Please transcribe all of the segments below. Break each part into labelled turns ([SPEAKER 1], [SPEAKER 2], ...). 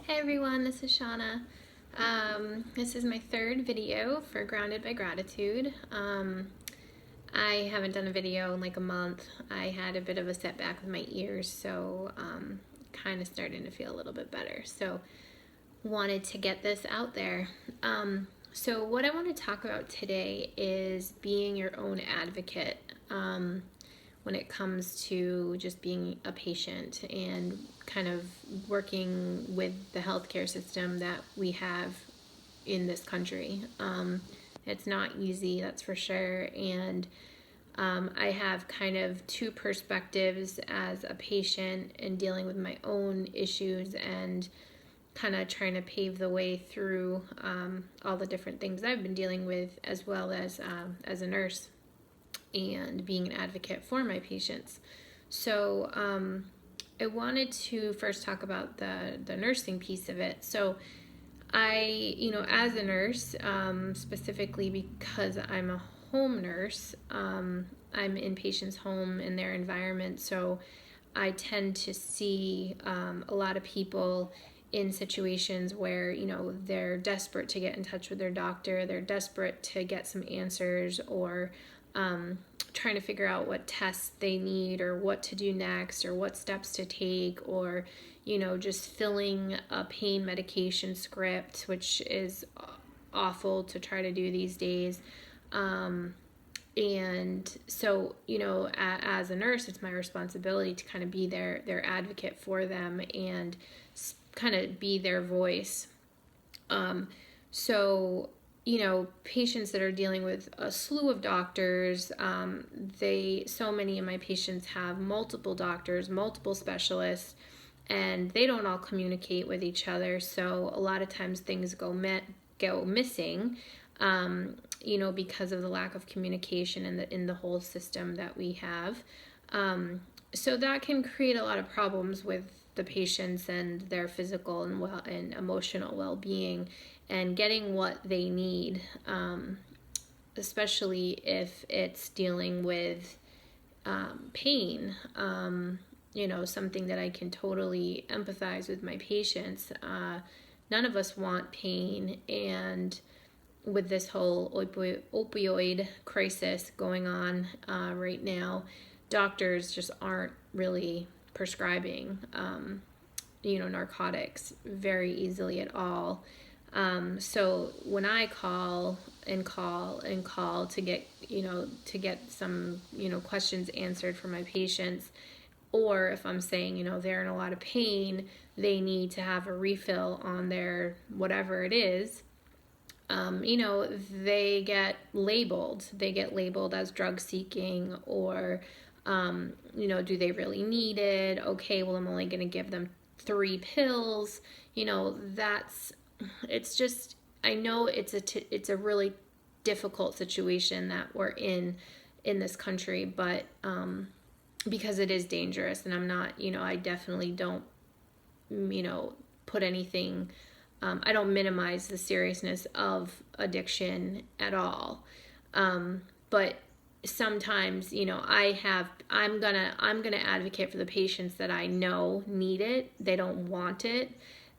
[SPEAKER 1] Hey everyone, this is Shauna. This is my third video for Grounded by Gratitude. I haven't done a video in like a month. I had a bit of a setback with my ears, so kind of starting to feel a little bit better. So wanted to get this out there. So what I want to talk about today is being your own advocate when it comes to just being a patient and kind of working with the healthcare system that we have in this country. It's not easy, that's for sure. And I have kind of two perspectives as a patient and dealing with my own issues and kind of trying to pave the way through all the different things I've been dealing with, as well as a nurse and being an advocate for my patients. So I wanted to first talk about the nursing piece of it. So as a nurse, specifically because I'm a home nurse, I'm in patients' home in their environment. So I tend to see a lot of people in situations where, they're desperate to get in touch with their doctor, they're desperate to get some answers, or trying to figure out what tests they need or what to do next or what steps to take, or just filling a pain medication script, which is awful to try to do these days. And so as a nurse, it's my responsibility to kind of be their advocate for them and kind of be their voice. So patients that are dealing with a slew of doctors, so many of my patients have multiple doctors, multiple specialists, and they don't all communicate with each other. So a lot of times things go missing, because of the lack of communication in the whole system that we have. So that can create a lot of problems with the patients and their physical and emotional well-being and getting what they need, especially if it's dealing with pain. Something that I can totally empathize with my patients. None of us want pain, and with this whole opioid crisis going on right now, doctors just aren't really prescribing narcotics very easily at all. So when I call to get some questions answered for my patients, or if I'm saying they're in a lot of pain, they need to have a refill on their whatever it is, they get labeled. They get labeled as drug seeking, or do they really need it? Okay, well, I'm only going to give them 3 pills. It's just, I know it's a really difficult situation that we're in this country, but because it is dangerous, and I'm not, I definitely don't, put anything, I don't minimize the seriousness of addiction at all. But sometimes, I'm gonna advocate for the patients that I know need it. They don't want it.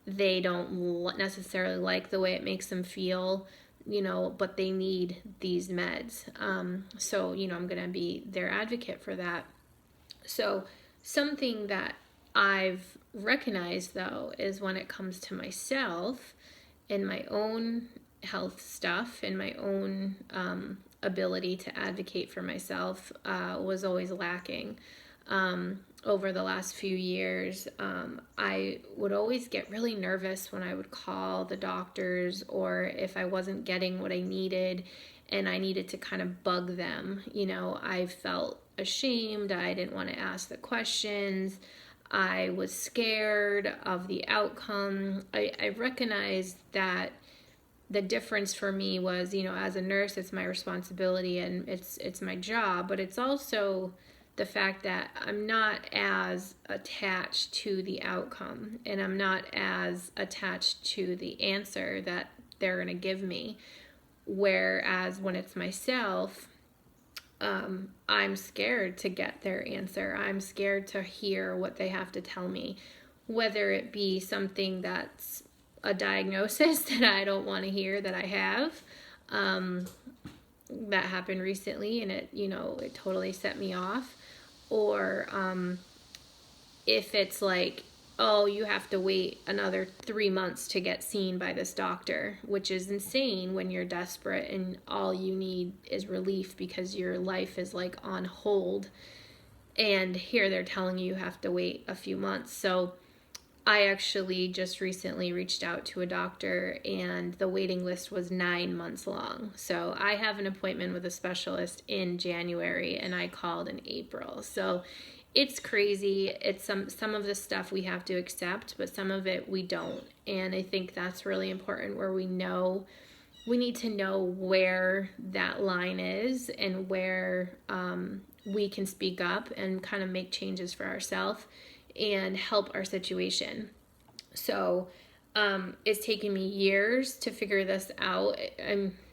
[SPEAKER 1] They don't necessarily like the way it makes them feel, but they need these meds. So, I'm gonna be their advocate for that. So something that I've recognized, though, is when it comes to myself and my own health stuff and my own ability to advocate for myself was always lacking. Over the last few years, I would always get really nervous when I would call the doctors, or if I wasn't getting what I needed and I needed to kind of bug them. I felt ashamed. I didn't want to ask the questions. I was scared of the outcome. I recognized that the difference for me was, as a nurse, it's my responsibility and it's my job, but it's also the fact that I'm not as attached to the outcome, and I'm not as attached to the answer that they're going to give me. Whereas when it's myself, I'm scared to get their answer. I'm scared to hear what they have to tell me. whether it be something that's a diagnosis that I don't want to hear that I have. That happened recently, and it totally set me off. Or if it's like, oh, you have to wait another 3 months to get seen by this doctor, which is insane when you're desperate and all you need is relief because your life is like on hold. And here they're telling you have to wait a few months. So I actually just recently reached out to a doctor, and the waiting list was 9 months long. So I have an appointment with a specialist in January, and I called in April. So it's crazy. It's some of the stuff we have to accept, but some of it we don't. And I think that's really important, where we need to know where that line is and where we can speak up and kind of make changes for ourselves and help our situation. So it's taken me years to figure this out.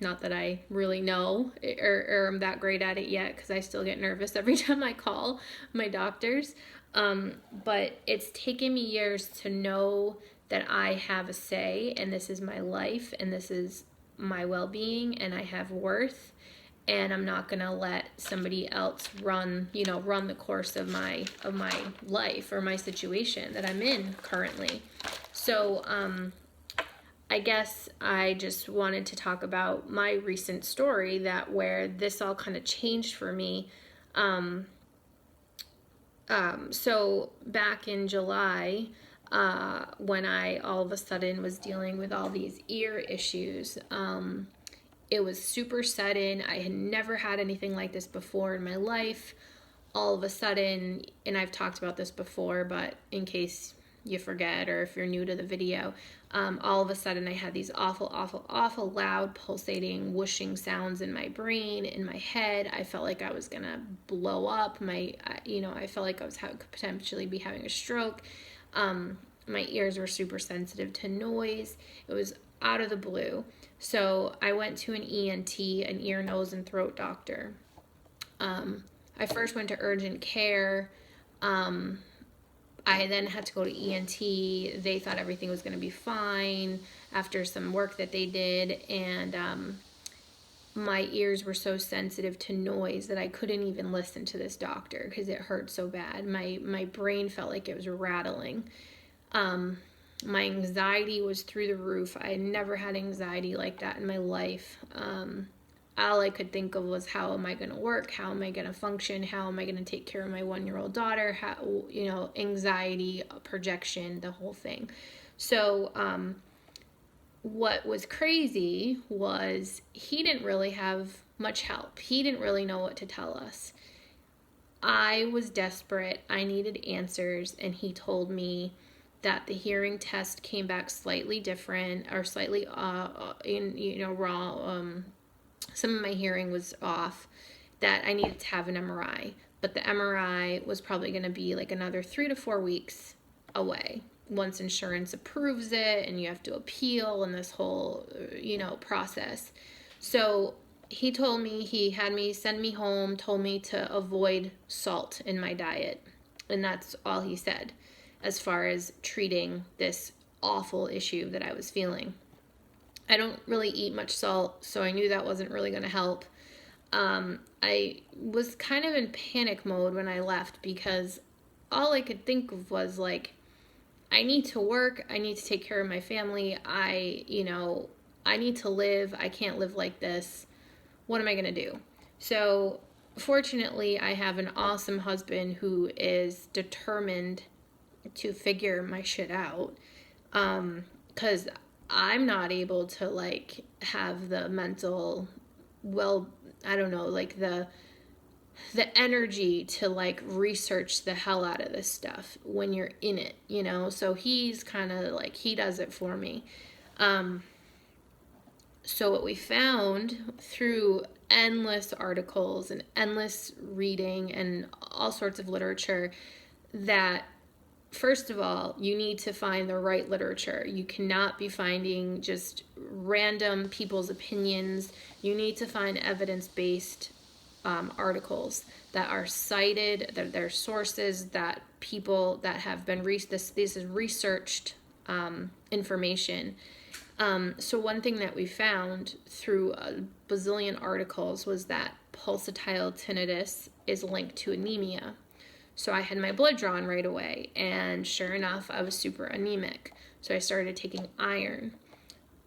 [SPEAKER 1] Not that I really know or I'm that great at it yet, because I still get nervous every time I call my doctors. But it's taken me years to know that I have a say, and this is my life, and this is my well-being, and I have worth. And I'm not gonna let somebody else run the course of my life or my situation that I'm in currently. So I guess I just wanted to talk about my recent story, that where this all kind of changed for me. So back in July, when I all of a sudden was dealing with all these ear issues, it was super sudden. I had never had anything like this before in my life. All of a sudden, and I've talked about this before, but in case you forget or if you're new to the video, all of a sudden I had these awful, awful, awful loud pulsating, whooshing sounds in my brain, in my head. I felt like I was gonna blow up. I felt like I was could potentially be having a stroke. My ears were super sensitive to noise. It was out of the blue. So I went to an ENT, an ear, nose, and throat doctor. I first went to urgent care. I then had to go to ENT. They thought everything was going to be fine after some work that they did. And my ears were so sensitive to noise that I couldn't even listen to this doctor because it hurt so bad. My brain felt like it was rattling. My anxiety was through the roof. I had never had anxiety like that in my life. All I could think of was, how am I going to work? How am I going to function? How am I going to take care of my 1-year-old daughter? Anxiety, projection, the whole thing. So, what was crazy was he didn't really have much help. He didn't really know what to tell us. I was desperate. I needed answers, and he told me that the hearing test came back slightly different, or slightly wrong. Some of my hearing was off, that I needed to have an MRI, but the MRI was probably going to be like another 3 to 4 weeks away once insurance approves it, and you have to appeal, and this whole process. So he told me, he had me send me home, told me to avoid salt in my diet, and that's all he said as far as treating this awful issue that I was feeling. I don't really eat much salt, so I knew that wasn't really going to help. I was kind of in panic mode when I left, because all I could think of was like, I need to work, I need to take care of my family, I need to live, I can't live like this. What am I going to do? So fortunately, I have an awesome husband who is determined to figure my shit out, because I'm not able to have the mental, the energy to research the hell out of this stuff when you're in it, so he's kind of he does it for me. So what we found through endless articles and endless reading and all sorts of literature, that first of all, you need to find the right literature. You cannot be finding just random people's opinions. You need to find evidence-based articles that are cited, that they're sources that people that have been, this is researched information. So one thing that we found through a bazillion articles was that pulsatile tinnitus is linked to anemia. So I had my blood drawn right away, and sure enough, I was super anemic. So I started taking iron,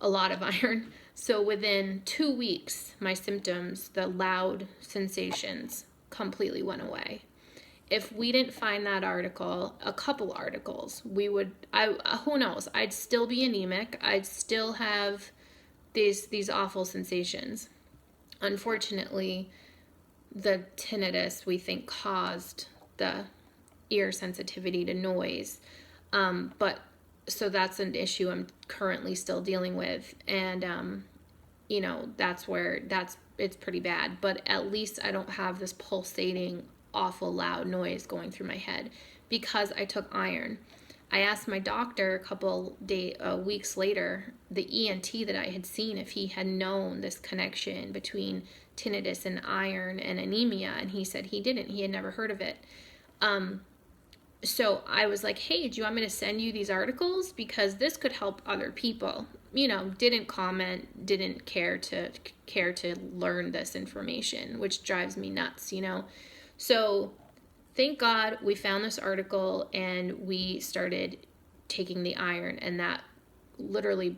[SPEAKER 1] a lot of iron. So within 2 weeks, my symptoms, the loud sensations, completely went away. If we didn't find that article, a couple articles, who knows, I'd still be anemic. I'd still have these awful sensations. Unfortunately, the tinnitus, we think, caused the ear sensitivity to noise. But so that's an issue I'm currently still dealing with. And, it's pretty bad. But at least I don't have this pulsating, awful loud noise going through my head because I took iron. I asked my doctor a couple weeks later, the ENT that I had seen, if he had known this connection between tinnitus and iron and anemia, and he said he didn't. He had never heard of it. So I was like, hey, do you want me to send you these articles? Because this could help other people. Didn't comment, didn't care to learn this information, which drives me nuts, So thank God we found this article and we started taking the iron, and that literally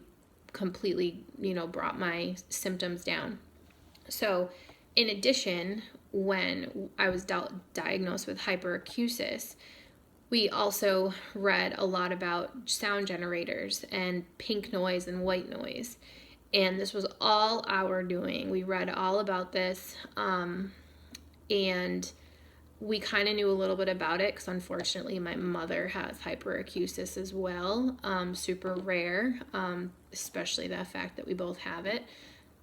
[SPEAKER 1] completely, brought my symptoms down. So in addition, when I was diagnosed with hyperacusis, we also read a lot about sound generators and pink noise and white noise. And this was all our doing. We read all about this, and we kind of knew a little bit about it because unfortunately my mother has hyperacusis as well. Super rare, especially the fact that we both have it.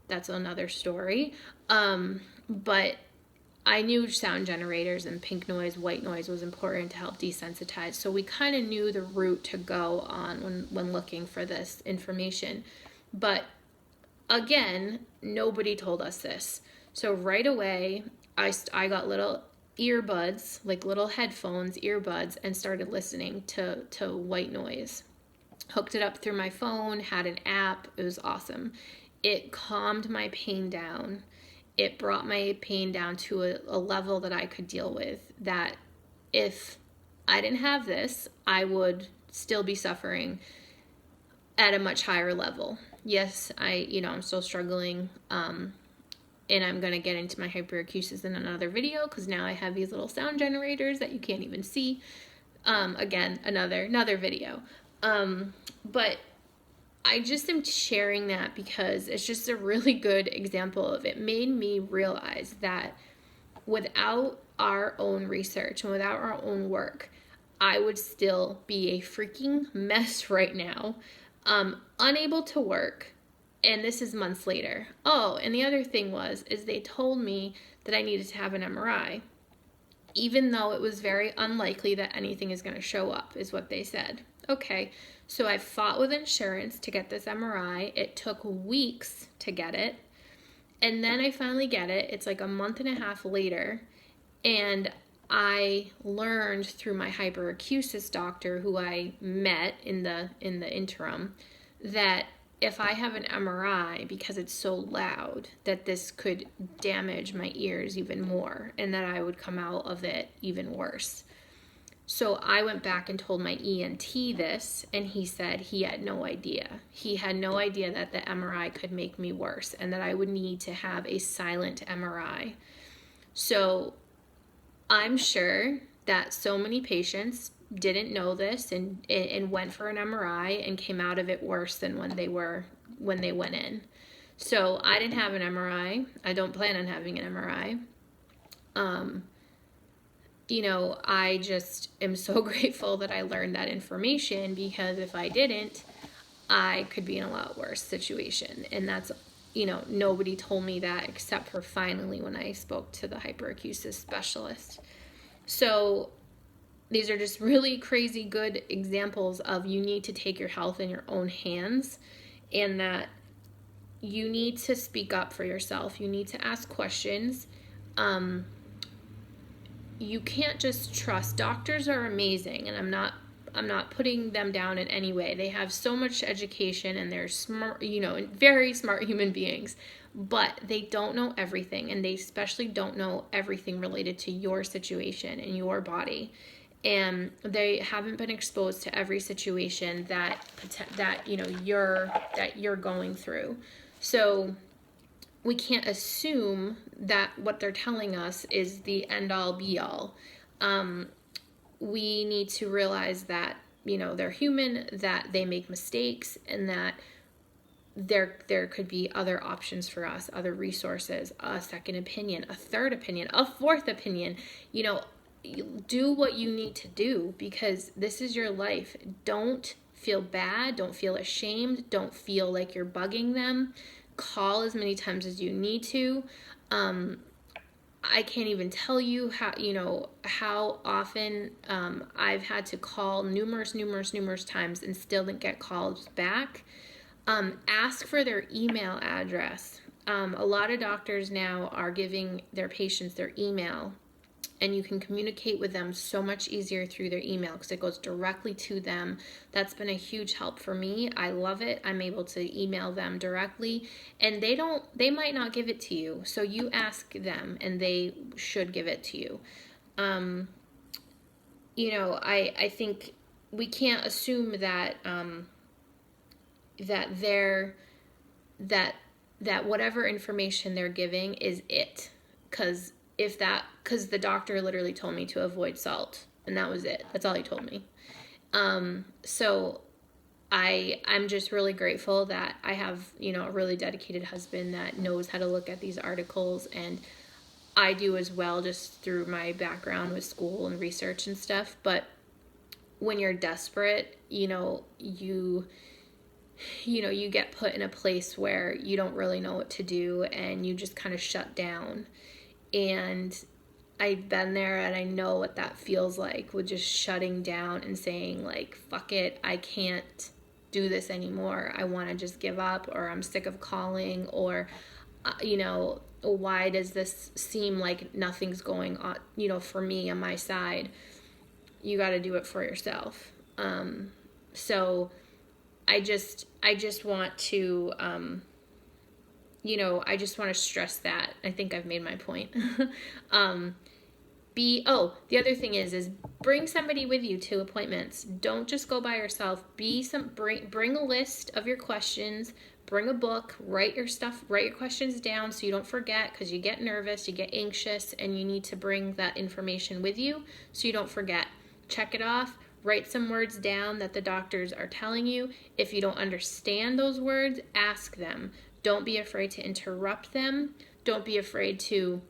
[SPEAKER 1] That's another story. But I knew sound generators and pink noise, white noise was important to help desensitize. So we kind of knew the route to go on when looking for this information. But again, nobody told us this. So right away, I got little earbuds, like little headphones, earbuds, and started listening to white noise. Hooked it up through my phone, had an app. It was awesome. It calmed my pain down. It brought my pain down to a level that I could deal with, that if I didn't have this, I would still be suffering at a much higher level. Yes, I'm still struggling, and I'm going to get into my hyperacusis in another video because now I have these little sound generators that you can't even see. Again, another video. But I just am sharing that because it's just a really good example of it. Made me realize that without our own research and without our own work, I would still be a freaking mess right now, unable to work. And this is months later. Oh, and the other thing is they told me that I needed to have an MRI, even though it was very unlikely that anything is going to show up, is what they said. Okay, so I fought with insurance to get this MRI. It took weeks to get it. And then I finally get it. It's like a month and a half later. And I learned through my hyperacusis doctor, who I met in the interim, that if I have an MRI, because it's so loud, that this could damage my ears even more and that I would come out of it even worse. So I went back and told my ENT this, and he said he had no idea. He had no idea that the MRI could make me worse and that I would need to have a silent MRI. So I'm sure that so many patients didn't know this and went for an MRI and came out of it worse than when they went in. So I didn't have an MRI. I don't plan on having an MRI. I just am so grateful that I learned that information, because if I didn't, I could be in a lot worse situation. And that's, nobody told me that except for finally when I spoke to the hyperacusis specialist. So these are just really crazy good examples of you need to take your health in your own hands, and that you need to speak up for yourself. You need to ask questions. you can't just trust. Doctors are amazing, and I'm not putting them down in any way. They have so much education and they're smart, very smart human beings, but they don't know everything, and they especially don't know everything related to your situation and your body. And they haven't been exposed to every situation that you're going through. So we can't assume that what they're telling us is the end all be all. We need to realize that, they're human, that they make mistakes, and that there could be other options for us, other resources, a second opinion, a third opinion, a fourth opinion. Do what you need to do, because this is your life. Don't feel bad. Don't feel ashamed. Don't feel like you're bugging them. Call as many times as you need to. I can't even tell you how often I've had to call numerous times and still didn't get calls back. Ask for their email address. A lot of doctors now are giving their patients their email, and you can communicate with them so much easier through their email because it goes directly to them. That's been a huge help for me. I love it. I'm able to email them directly, and they might not give it to you. So you ask them, and they should give it to you. I think we can't assume that that whatever information they're giving is it, because the doctor literally told me to avoid salt, and that was it. That's all he told me. So I'm just really grateful that I have, a really dedicated husband that knows how to look at these articles, and I do as well, just through my background with school and research and stuff. But when you're desperate, you get put in a place where you don't really know what to do, and you just kind of shut down. And I've been there, and I know what that feels like, with just shutting down and saying, like, fuck it, I can't do this anymore. I want to just give up, or I'm sick of calling, or, why does this seem like nothing's going on, for me on my side? You got to do it for yourself. So I just want to, I just want to stress that. I think I've made my point. The other thing is bring somebody with you to appointments. Don't just go by yourself. Bring a list of your questions, bring a book, write your questions down so you don't forget, because you get nervous, you get anxious, and you need to bring that information with you so you don't forget. Check it off. Write some words down that the doctors are telling you. If you don't understand those words, ask them. Don't be afraid to interrupt them. Don't be afraid to,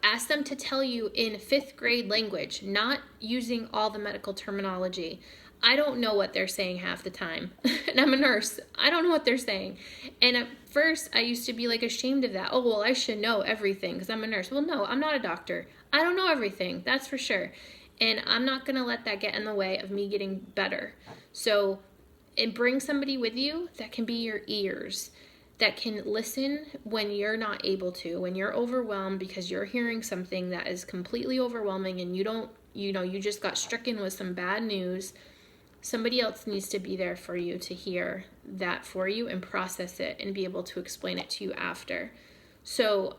[SPEAKER 1] ask them to tell you in 5th grade language, not using all the medical terminology. I don't know what they're saying half the time. And I'm a nurse. I don't know what they're saying. And at first, I used to be ashamed of that. Oh, well, I should know everything because I'm a nurse. Well, no, I'm not a doctor. I don't know everything. That's for sure. And I'm not going to let that get in the way of me getting better. So, and bring somebody with you that can be your ears, that can listen when you're not able to, when you're overwhelmed because you're hearing something that is completely overwhelming and you just got stricken with some bad news. Somebody else needs to be there for you to hear that for you and process it and be able to explain it to you after. So,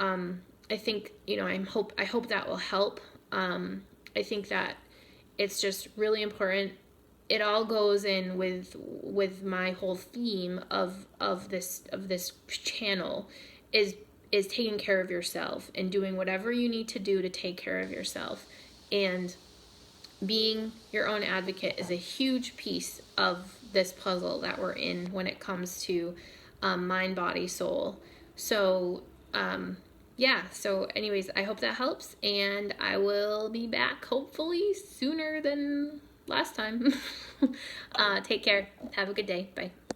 [SPEAKER 1] I think, I hope that will help. I think that it's just really important. It all goes in with my whole theme of this channel is taking care of yourself and doing whatever you need to do to take care of yourself. And being your own advocate is a huge piece of this puzzle that we're in when it comes to mind, body, soul. So, so anyways, I hope that helps, and I will be back hopefully sooner than last time. Take care. Have a good day. Bye.